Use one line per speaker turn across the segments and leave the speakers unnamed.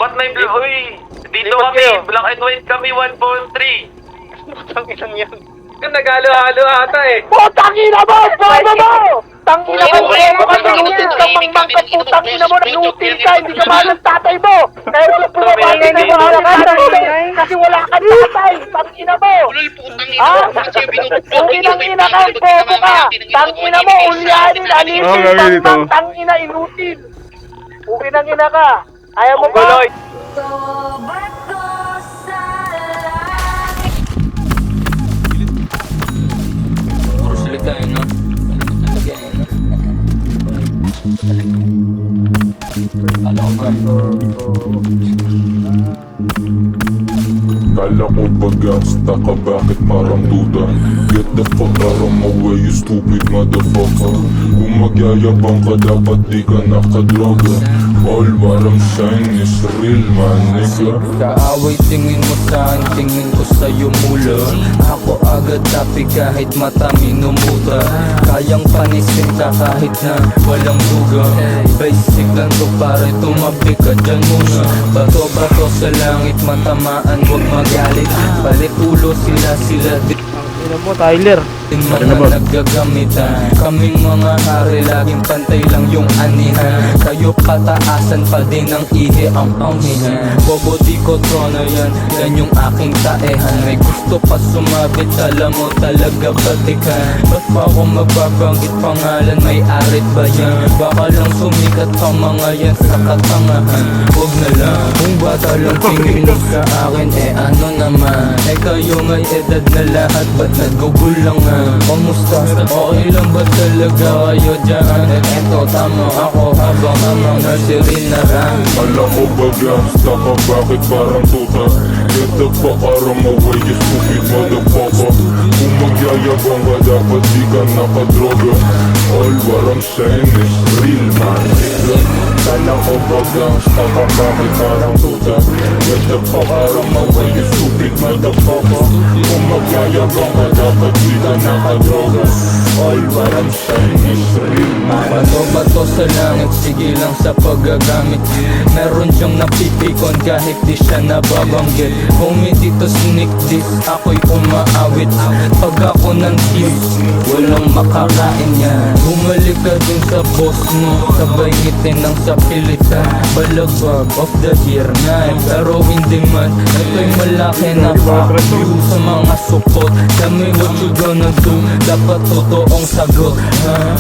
Ba't may blue? Uy, dito
Lipat
kami,
kayo.
black and white kami, 143.
Putang inang yan. Nagalo-halo ata eh.
Putang ina mo! Bobo mo! Tangina mo! Bobo ka! Pinutin ka! Mangmang ka! Putang ina mo! Naglutin ka! Hindi ka mahal ng tatay mo! Kaya mo pumapagin na yung mga tatay mo! Kasi wala kang tatay! Tangina mo!
Ulol, putang ina
Ha?
mo. Kasi binubuksan
Tangina ina ka! Bobo ka! Tangina mo! Ulyanin! Alisin! Mangmang! Tangina! Inutin! Ukinang ina ka! Ayaw mo ba?
Guloy.
Puro salita yun, no? Talagyan yun, no? Kala ko ba?
Kala ko ba gangsta ka, bakit parang duda? Get the fuck out of my way, you stupid motherfucker. Kung magyayabang ka, dapat di ka nakadroga. All what I'm saying is real, man, nigga.
Kaaway tingin mo sa'kin, tingin ko sa'yo mula. Ako agad tapi kahit mata minumuta. Kayang panisin ka kahit na walang duga. Basic lang to pare, tumabi ka dyan muna. Bato-bato sa langit, matamaan, huwag magalit. Balik ulo sila din.
Ina mo, Tyler.
Mga naggagamitan. Kaming mga hari, laging pantay lang yung anihan. Kayo pataasan pa din ang ihi ang panghihan. Bobo di ko trono yan, yan yung aking taehan. May gusto pa sumabit, alam mo talaga batikan. Ba't pa ako magbabanggit pangalan, may arit ba yan? Baka lang sumikat pa mga yan sa katangahan. Huwag na lang, kung bata lang tingin mo sa akin, eh ano naman? Eh kayo may edad na lahat, ba't nagugulangan? Kamusta? Okay lang ba talaga kayo dyan? At eto tama ako habang amang nursery na lang.
Kala ko ba gangsta ka, bakit parang tuta? Get the fuck out of my way, you stupid motherfucker. Kung magyayabang ka, dapat di ka nakadroga. All what I'm saying is real, man, nigga. Kala ko ba gangsta ka, bakit parang tuta? Get the fuck out of my way, you stupid motherfucker. Kung magyayabang ka, dapat di ka nakadroga. All what I'm saying is real, man.
Bato-bato sa langit, sige lang sa paggagamit. Meron siyang napipikon kahit di siya nababanggit. Humidi to sneak diss, ako'y umaawit. Pag ako ng kills, walang makakain yan. Bumalik ka dun sa boss mo, sabay ngitin ng sapilitan. Balagbag of the year na pero hindi man. Ito'y malaki na fuck you sa mga support. Tell me what you gonna do, dapat totoong sagot.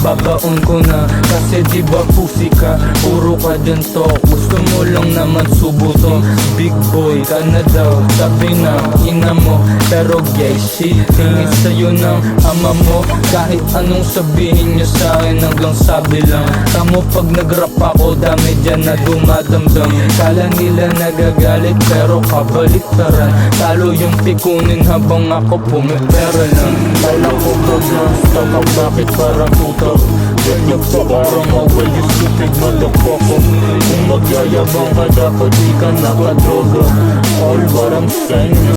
Babaon ko na, kasi di ba pusi ka? Puro ka dyan to, gusto mo lang naman subuto. Big boy ka na daw, sabi na ina mo. Pero gay shit, tingin sa'yo ng ama mo. Kahit anong sabihin niya sa'kin, hanggang sabi lang. Tamo pag nag-rap ako, dami dyan na dumadamdam. Kala nila nagagalit, pero kabaliktaran. Talo yung pikunin habang ako pumipera lang.
Kala ko ba gangsta ka, bakit parang tuta? Get the fuck out of my way, you stupid motherfucker. Kung magyayabang ka, dapat di ka nakadroga. All what I'm saying